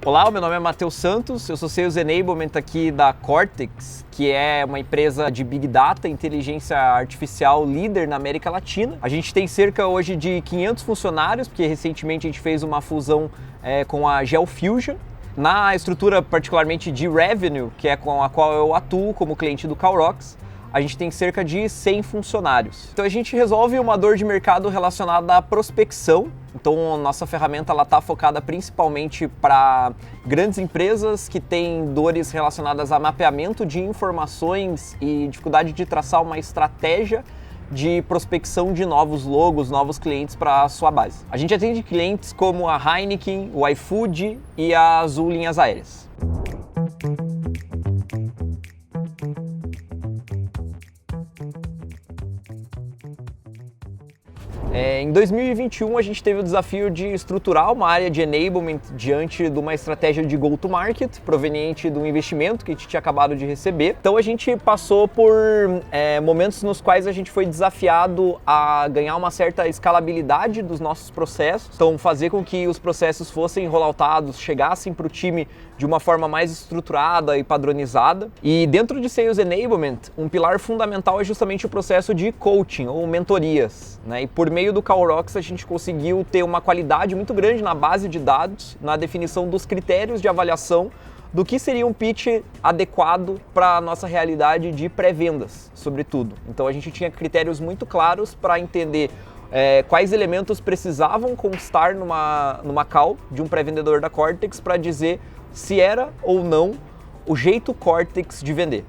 Olá, meu nome é Matheus Santos, eu sou Sales Enablement aqui da Cortex, que é uma empresa de Big Data e Inteligência Artificial líder na América Latina. A gente tem cerca hoje de 500 funcionários, porque recentemente a gente fez uma fusão com a GeoFusion. Na estrutura particularmente de Revenue, que é com a qual eu atuo como cliente do Calrocks, a gente tem cerca de 100 funcionários. Então a gente resolve uma dor de mercado relacionada à prospecção. Então nossa ferramenta está focada principalmente para grandes empresas que têm dores relacionadas a mapeamento de informações e dificuldade de traçar uma estratégia de prospecção de novos logos, novos clientes para a sua base. A gente atende clientes como a Heineken, o iFood e a Azul Linhas Aéreas. Em 2021 a gente teve o desafio de estruturar uma área de enablement diante de uma estratégia de go-to-market proveniente do investimento que a gente tinha acabado de receber. Então a gente passou por momentos nos quais a gente foi desafiado a ganhar uma certa escalabilidade dos nossos processos, então fazer com que os processos fossem rolloutados, chegassem para o time de uma forma mais estruturada e padronizada. E dentro de Sales Enablement, um pilar fundamental é justamente o processo de coaching ou mentorias, né? E por meio do Calrocks a gente conseguiu ter uma qualidade muito grande na base de dados, na definição dos critérios de avaliação do que seria um pitch adequado para a nossa realidade de pré-vendas, sobretudo. Então a gente tinha critérios muito claros para entender quais elementos precisavam constar numa call de um pré-vendedor da Cortex para dizer se era ou não o jeito Cortex de vender.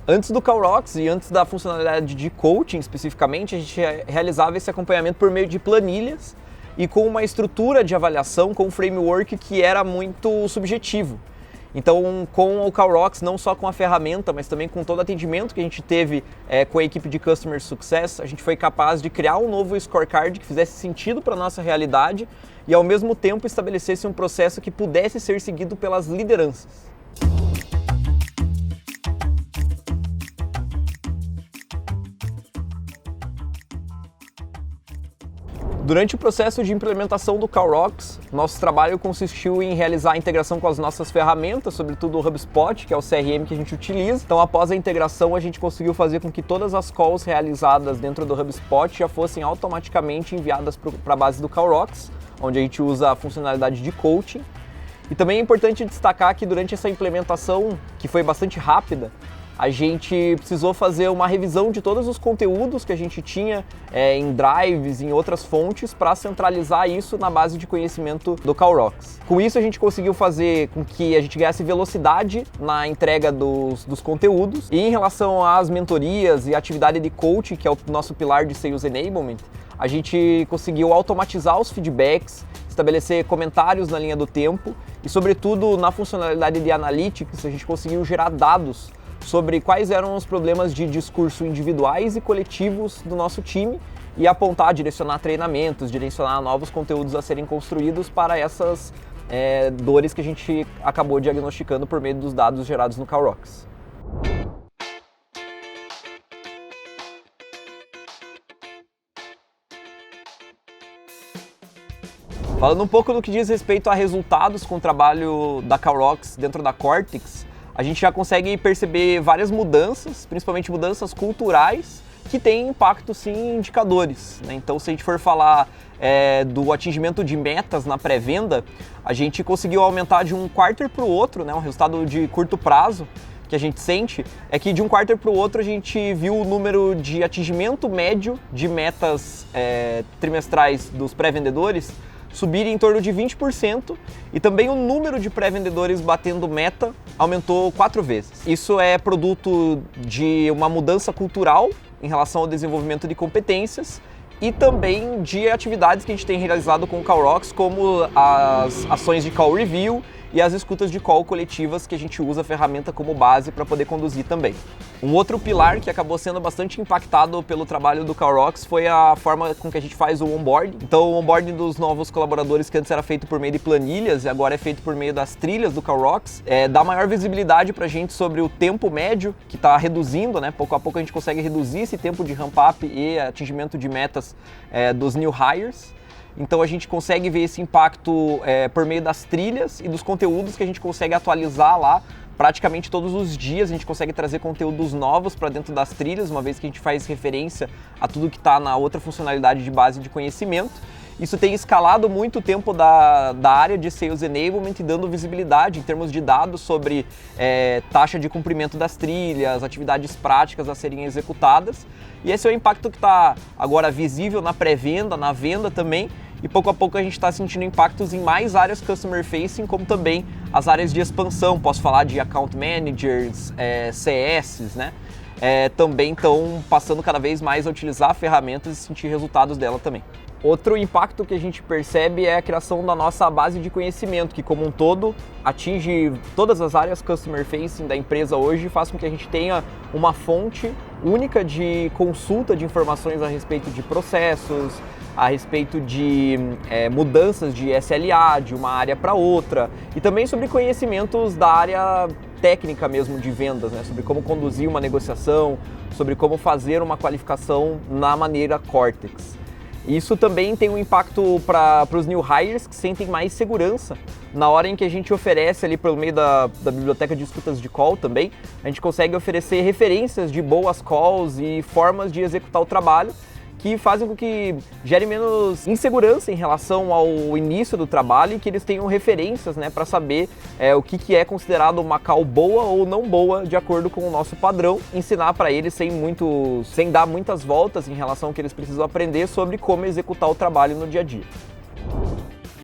Antes do Calrocks e antes da funcionalidade de coaching especificamente, a gente realizava esse acompanhamento por meio de planilhas e com uma estrutura de avaliação, com um framework que era muito subjetivo. Então, com o Calrocks, não só com a ferramenta, mas também com todo o atendimento que a gente teve com a equipe de Customer Success, a gente foi capaz de criar um novo scorecard que fizesse sentido para a nossa realidade e, ao mesmo tempo, estabelecesse um processo que pudesse ser seguido pelas lideranças. Durante o processo de implementação do Calrocks, nosso trabalho consistiu em realizar a integração com as nossas ferramentas, sobretudo o HubSpot, que é o CRM que a gente utiliza. Então, após a integração, a gente conseguiu fazer com que todas as calls realizadas dentro do HubSpot já fossem automaticamente enviadas para a base do Calrocks, onde a gente usa a funcionalidade de coaching. E também é importante destacar que durante essa implementação, que foi bastante rápida, a gente precisou fazer uma revisão de todos os conteúdos que a gente tinha em drives, em outras fontes, para centralizar isso na base de conhecimento do Calrocks. Com isso, a gente conseguiu fazer com que a gente ganhasse velocidade na entrega dos conteúdos. E em relação às mentorias e atividade de coaching, que é o nosso pilar de Sales Enablement, a gente conseguiu automatizar os feedbacks, estabelecer comentários na linha do tempo e, sobretudo, na funcionalidade de Analytics, a gente conseguiu gerar dados sobre quais eram os problemas de discurso individuais e coletivos do nosso time e apontar, direcionar treinamentos, direcionar novos conteúdos a serem construídos para essas dores que a gente acabou diagnosticando por meio dos dados gerados no Calrocks. Falando um pouco do que diz respeito a resultados com o trabalho da Calrocks dentro da Cortex, a gente já consegue perceber várias mudanças, principalmente mudanças culturais, que têm impacto sim em indicadores, né? Então, se a gente for falar do atingimento de metas na pré-venda, a gente conseguiu aumentar de um quarter para o outro, né? Um resultado de curto prazo que a gente sente é que de um quarter para o outro a gente viu o número de atingimento médio de metas trimestrais dos pré-vendedores subir em torno de 20% e também o número de pré-vendedores batendo meta aumentou 4 vezes. Isso é produto de uma mudança cultural em relação ao desenvolvimento de competências e também de atividades que a gente tem realizado com o Calrocks, como as ações de call review e as escutas de call coletivas que a gente usa a ferramenta como base para poder conduzir também. Um outro pilar que acabou sendo bastante impactado pelo trabalho do Calrocks foi a forma com que a gente faz o onboarding. Então, o onboarding dos novos colaboradores, que antes era feito por meio de planilhas e agora é feito por meio das trilhas do Calrocks, dá maior visibilidade para a gente sobre o tempo médio, que está reduzindo, né? Pouco a pouco a gente consegue reduzir esse tempo de ramp-up e atingimento de metas dos new hires. Então a gente consegue ver esse impacto por meio das trilhas e dos conteúdos que a gente consegue atualizar lá. Praticamente todos os dias a gente consegue trazer conteúdos novos para dentro das trilhas, uma vez que a gente faz referência a tudo que está na outra funcionalidade de base de conhecimento. Isso tem escalado muito o tempo da área de Sales Enablement e dando visibilidade em termos de dados sobre taxa de cumprimento das trilhas, atividades práticas a serem executadas. E esse é o impacto que está agora visível na pré-venda, na venda também. E pouco a pouco a gente está sentindo impactos em mais áreas customer facing, como também as áreas de expansão. Posso falar de account managers, CS, né? Também estão passando cada vez mais a utilizar ferramentas e sentir resultados dela também. Outro impacto que a gente percebe é a criação da nossa base de conhecimento, que como um todo atinge todas as áreas customer facing da empresa hoje e faz com que a gente tenha uma fonte única de consulta de informações a respeito de processos, a respeito de mudanças de SLA de uma área para outra e também sobre conhecimentos da área técnica mesmo de vendas, né? Sobre como conduzir uma negociação, sobre como fazer uma qualificação na maneira Cortex. Isso também tem um impacto para os new hires que sentem mais segurança na hora em que a gente oferece ali pelo meio da biblioteca de escutas de call também, a gente consegue oferecer referências de boas calls e formas de executar o trabalho que fazem com que gere menos insegurança em relação ao início do trabalho e que eles tenham referências, né, para saber o que é considerado uma call boa ou não boa de acordo com o nosso padrão, ensinar para eles sem dar muitas voltas em relação ao que eles precisam aprender sobre como executar o trabalho no dia a dia.